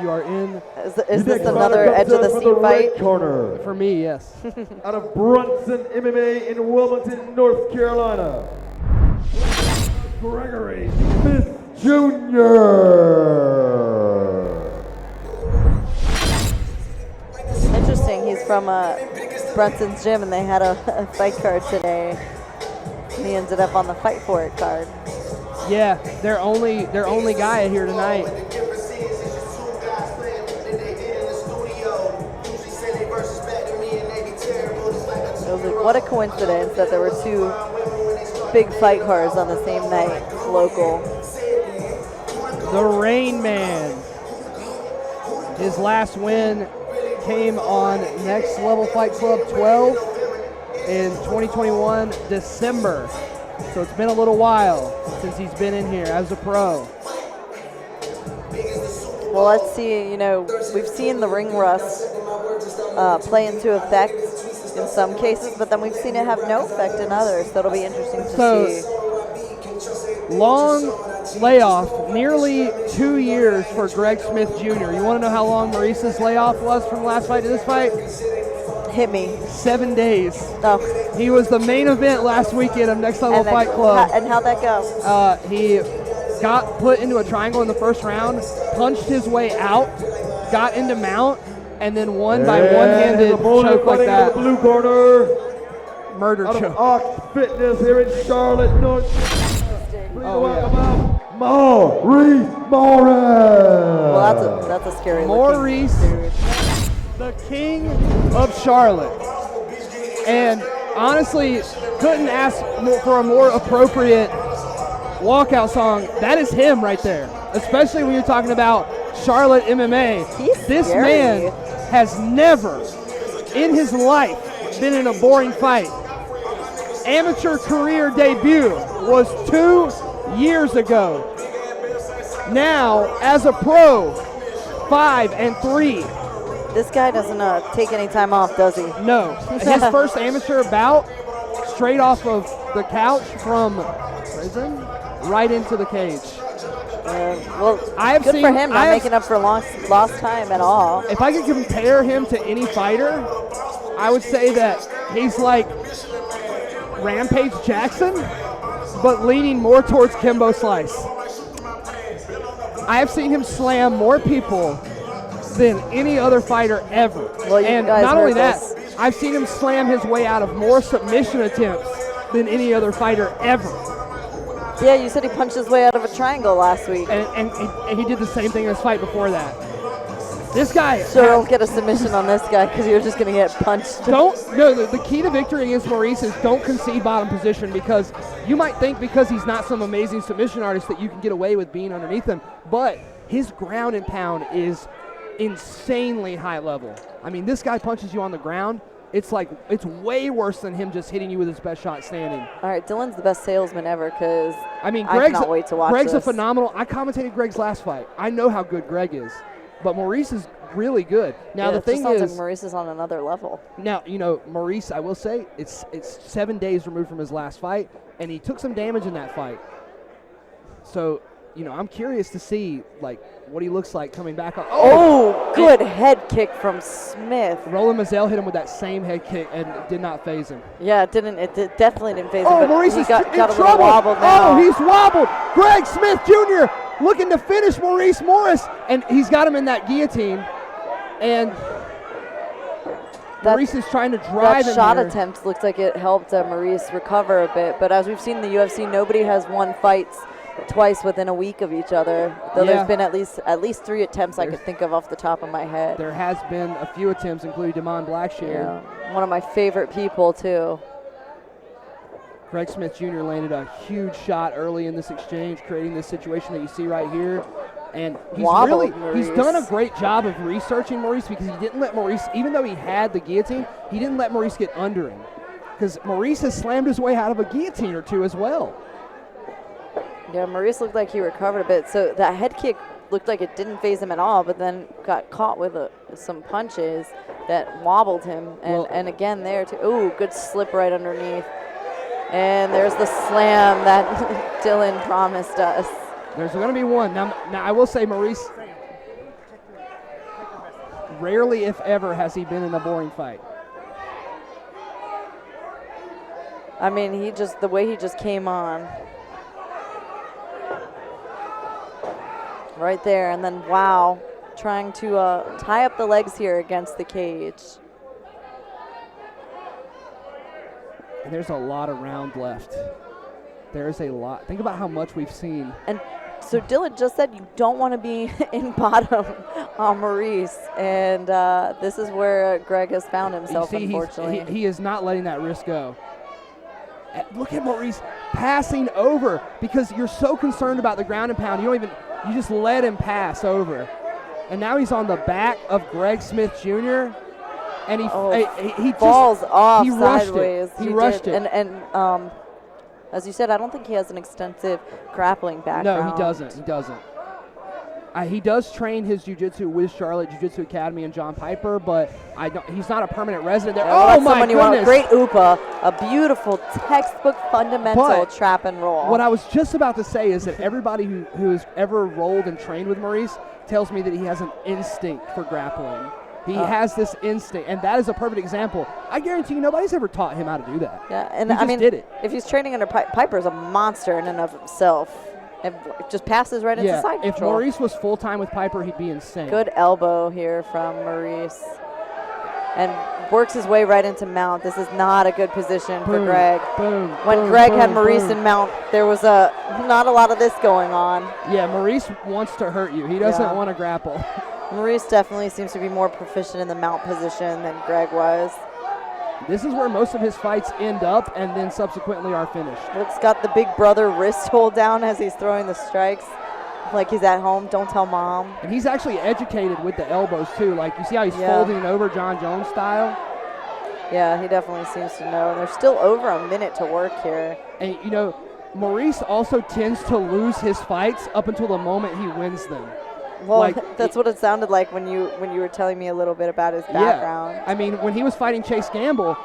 You are in. Is this another edge of the seat fight? Corner. For me, yes. Out of Brunson MMA in Wilmington, North Carolina, Gregory Smith Jr. Interesting. He's from Brunson's gym, and they had a fight card today. And he ended up on the Fight For It card. Yeah, their only guy here tonight. It was like, what a coincidence that there were two big fight cards on the same night, local. The Rain Man. His last win came on Next Level Fight Club 12 in 2021, December. So it's been a little while since he's been in here as a pro. Well, let's see, we've seen the ring rust play into effect in some cases, but then we've seen it have no effect in others, so it'll be interesting to see. Long layoff, nearly 2 years for Greg Smith Jr. You want to know how long Maurice's layoff was from last fight to this fight? Hit me. 7 days. Oh. He was the main event last weekend of Next Level Fight Club. And how'd that go? He got put into a triangle in the first round, punched his way out, got into mount, and then won by one-handed choke like that. In the blue corner, Murder out choke. of Ox Fitness here in Charlotte, North Carolina. Please welcome out Maurice. Well, that's a scary Maurice, dude. the king of Charlotte. And honestly, couldn't ask for a more appropriate walkout song. That is him right there, especially when you're talking about Charlotte MMA. This man has never in his life been in a boring fight. Amateur career debut was 2 years ago. Now, as a pro, 5-3. This guy doesn't take any time off, does he? No. His first amateur bout, straight off of the couch from prison, right into the cage. Well, good for him, not making up for lost time at all. If I could compare him to any fighter, I would say that he's like Rampage Jackson, but leaning more towards Kimbo Slice. I have seen him slam more people than any other fighter ever. Well, and not only that, I've seen him slam his way out of more submission attempts than any other fighter ever. Yeah, you said he punched his way out of a triangle last week. And he did the same thing in his fight before that. This guy. So don't get a submission on this guy because you're just going to get punched. The key to victory against Maurice is don't concede bottom position, because you might think because he's not some amazing submission artist that you can get away with being underneath him, but his ground and pound is insanely high level. I mean, this guy punches you on the ground. It's way worse than him just hitting you with his best shot standing. All right, Dylan's the best salesman ever, because I Greg's, cannot wait to watch Greg's this. a phenomenal. I commentated Greg's last fight. I know how good Greg is, but Maurice is really good. Now the thing sounds is, like Maurice is on another level. Now Maurice, I will say, it's 7 days removed from his last fight, and he took some damage in that fight. So I'm curious to see what he looks like coming back up. Oh, good head kick from Smith. Roland Mazel hit him with that same head kick and it did not phase him. Yeah, it definitely didn't phase him. Oh, Maurice is got in a little trouble. wobbled now. Oh, he's wobbled. Greg Smith Jr. looking to finish Maurice Morris, and he's got him in that guillotine. And Maurice is trying to drive him. That shot here. attempt looked like it helped Maurice recover a bit, but as we've seen in the UFC, nobody has won fights twice within a week of each other. Though there's been at least 3 attempts I could think of off the top of my head. There has been a few attempts, including Damon Blackshear. Yeah, one of my favorite people too. Greg Smith Jr. landed a huge shot early in this exchange, creating this situation that you see right here. And he's done a great job of researching Maurice, because he didn't let Maurice, even though he had the guillotine, he didn't let Maurice get under him. Because Maurice has slammed his way out of a guillotine or two as well. Yeah, Maurice looked like he recovered a bit. So that head kick looked like it didn't phase him at all, but then got caught with some punches that wobbled him. And again there too. Ooh, good slip right underneath. And there's the slam that Dylan promised us. There's going to be one. Now I will say Maurice. rarely, if ever, has he been in a boring fight. I mean, the way he just came on. Right there, and then wow, trying to tie up the legs here against the cage. And there's a lot of round left. There's a lot. Think about how much we've seen. And so Dylan just said you don't want to be in bottom on Maurice, and this is where Greg has found himself, unfortunately. He is not letting that risk go. Look at Maurice passing over because you're so concerned about the ground and pound. You just let him pass over. And now he's on the back of Greg Smith Jr. And he falls off he rushed sideways. He rushed it. And as you said, I don't think he has an extensive grappling background. No, he doesn't. He does train his jiu-jitsu with Charlotte Jiu-Jitsu Academy and John Piper, but he's not a permanent resident there. Yeah, oh, my goodness. Great upa, a beautiful textbook fundamental trap and roll. What I was just about to say is that everybody who has ever rolled and trained with Maurice tells me that he has an instinct for grappling. He has this instinct, and that is a perfect example. I guarantee you nobody's ever taught him how to do that. Yeah, and he just did it. If he's training under Piper, is a monster in and of himself. It just passes right into side control. If Maurice was full-time with Piper, he'd be insane. Good elbow here from Maurice. And works his way right into mount. This is not a good position for Greg. When Greg had Maurice in mount, there was not a lot of this going on. Yeah, Maurice wants to hurt you. He doesn't want to grapple. Maurice definitely seems to be more proficient in the mount position than Greg was. This is where most of his fights end up and then subsequently are finished. Rick's got the big brother wrist hold down as he's throwing the strikes. Like he's at home, don't tell mom. And he's actually educated with the elbows too. Like you see how he's folding over John Jones style? Yeah, he definitely seems to know. And there's still over a minute to work here. And Maurice also tends to lose his fights up until the moment he wins them. Well, that's what it sounded like when you were telling me a little bit about his background. Yeah. I mean, when he was fighting Chase Gamble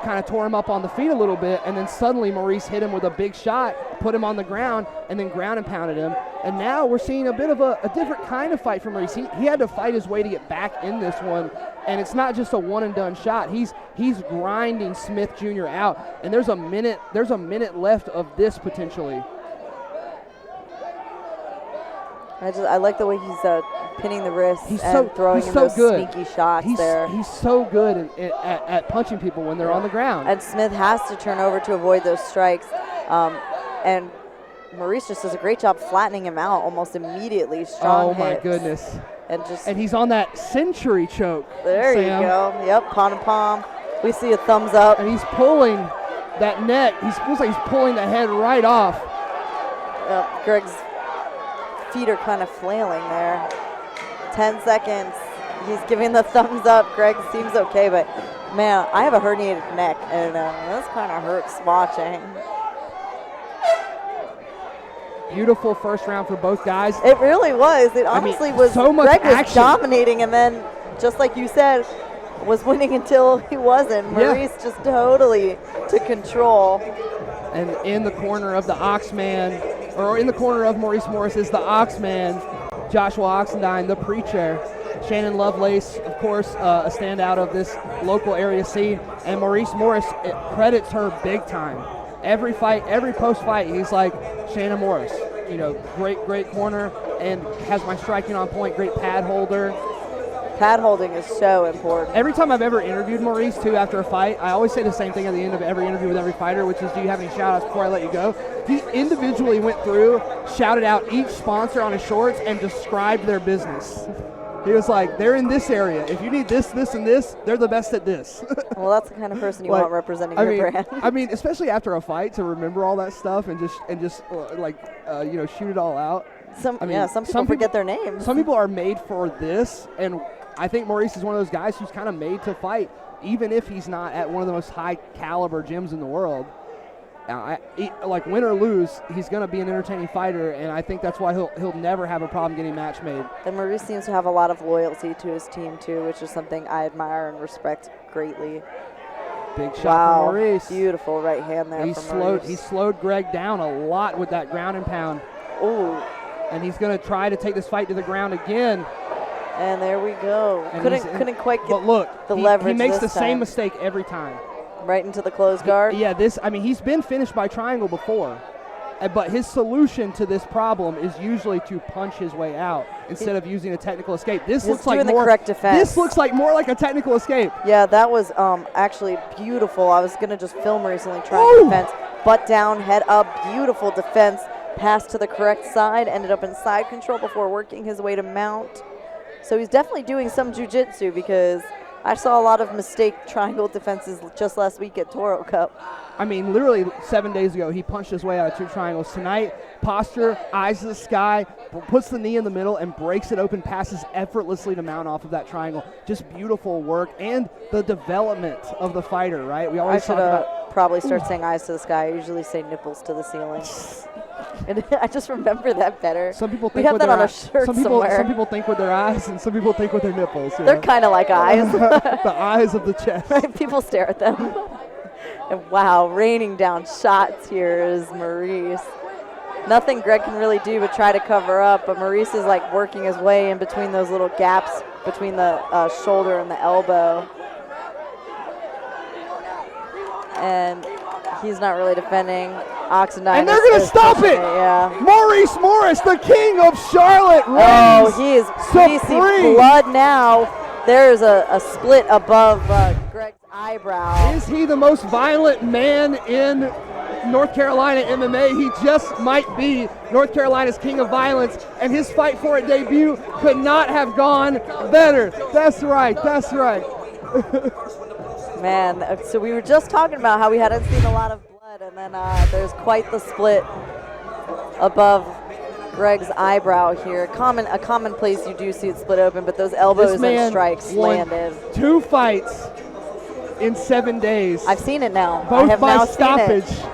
kind of tore him up on the feet a little bit, and then suddenly Maurice hit him with a big shot, put him on the ground, and then ground and pounded him. And now we're seeing a bit of a different kind of fight from Maurice. He had to fight his way to get back in this one, and it's not just a one-and-done shot. He's grinding Smith Jr. out, and there's a minute left of this potentially. I like the way he's pinning the wrist and throwing in those sneaky shots there. He's so good at punching people when they're on the ground. And Smith has to turn over to avoid those strikes. And Maurice just does a great job flattening him out almost immediately. Strong hits. Oh, my goodness. And he's on that century choke. There Sam. You go. Yep, palm to palm. We see a thumbs up. And he's pulling that neck. He feels like he's pulling the head right off. Yep, Greg's feet are kind of flailing there. 10 seconds. He's giving the thumbs up. Greg seems okay, but man, I have a herniated neck, and this kind of hurts watching. Beautiful first round for both guys. It really was. It honestly was. So much Greg action. Was dominating, and then, just like you said, was winning until he wasn't. Maurice just totally took control. And in the corner of the Oxman, or in the corner of Maurice Morris is the Oxman, Joshua Oxendine, the preacher. Shannon Lovelace, of course, a standout of this local area scene. And Maurice Morris, it credits her big time. Every fight, every post-fight, he's like, Shannon Morris, great corner and has my striking on point, great pad holder. Pad holding is so important. Every time I've ever interviewed Maurice, too, after a fight, I always say the same thing at the end of every interview with every fighter, which is, do you have any shout-outs before I let you go? He individually went through, shouted out each sponsor on his shorts, and described their business. He was like, they're in this area. If you need this, this, and this, they're the best at this. Well, that's the kind of person you want representing your brand. I mean, especially after a fight, to remember all that stuff and just shoot it all out. Some people forget their names. Some people are made for this, and I think Maurice is one of those guys who's kind of made to fight, even if he's not at one of the most high-caliber gyms in the world. Win or lose, he's going to be an entertaining fighter, and I think that's why he'll never have a problem getting match made. And Maurice seems to have a lot of loyalty to his team, too, which is something I admire and respect greatly. Big shot from Maurice. Beautiful right hand there from Maurice. He slowed Greg down a lot with that ground and pound. Ooh. And he's going to try to take this fight to the ground again. And there we go. And Couldn't quite get but look, the he leverage makes this the same time. mistake every time. Right into the closed guard. Yeah, he's been finished by triangle before. But his solution to this problem is usually to punch his way out instead of using a technical escape. This He's looks like doing the more correct defense. This looks like more like a technical escape. Yeah, that was actually beautiful. I was going to just film recently trying defense. Butt down, head up, beautiful defense. Pass to the correct side, ended up in side control before working his way to mount. So he's definitely doing some jiu-jitsu because I saw a lot of mistake triangle defenses just last week at Toro Cup. I mean, literally 7 days ago, he punched his way out of 2 triangles. Tonight, posture, eyes to the sky, puts the knee in the middle and breaks it open, passes effortlessly to mount off of that triangle. Just beautiful work and the development of the fighter, right? We always I talk should about probably start saying eyes to the sky. I usually say nipples to the ceiling. And I just remember that better. Some people we think have with that their on a eyes. shirt somewhere. Some people think with their eyes, and some people think with their nipples. They're kind of like eyes. The eyes of the chest. Right? People stare at them. And wow, raining down shots here is Maurice. Nothing Greg can really do but try to cover up, but Maurice is like working his way in between those little gaps between the shoulder and the elbow. And he's not really defending. Oxendine And they're going to stop it. Yeah. Maurice Morris, the king of Charlotte, Oh, reigns he is supreme. blood now. There's a split above Greg's eyebrow. Is he the most violent man in North Carolina MMA? He just might be North Carolina's king of violence, and his Fight For It debut could not have gone better. That's right, that's right. Man, so we were just talking about how we hadn't seen a lot of blood, and then there's quite the split above Greg's eyebrow here. A common place you do see it split open, but those elbows and strikes landed. 2 fights in 7 days. I've seen it now. I Both have by now stoppage. seen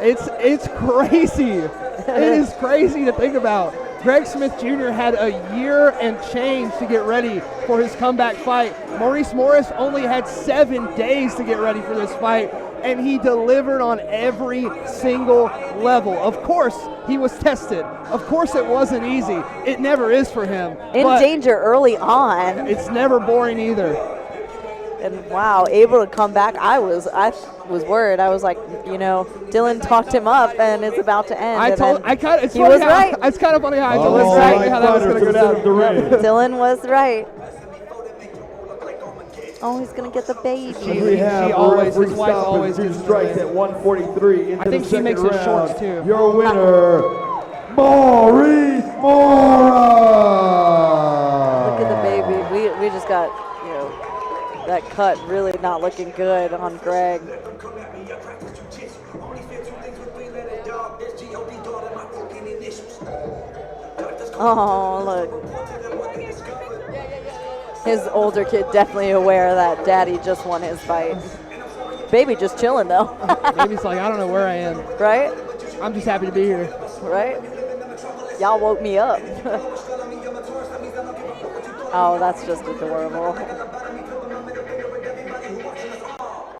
it. It's crazy. It is crazy to think about. Greg Smith Jr. had a year and change to get ready for his comeback fight. Maurice Morris only had 7 days to get ready for this fight, and he delivered on every single level. Of course, he was tested. Of course, it wasn't easy. It never is for him. In danger early on. It's never boring either. And wow, able to come back. I was worried. I was like, Dylan talked him up, and it's about to end. It's was right. It's kind of funny how I told him exactly how that was going to go down. Dylan was right. Oh, he's going to get the baby. His wife always gives strikes at 143. I think she makes his shorts too. Your winner, Maurice Morris. Look at the baby. We just got, that cut really not looking good on Greg. Oh, look. His older kid definitely aware that daddy just won his fight. Baby just chilling though. Baby's like, I don't know where I am. Right? I'm just happy to be here. Right? Y'all woke me up. Oh, that's just adorable.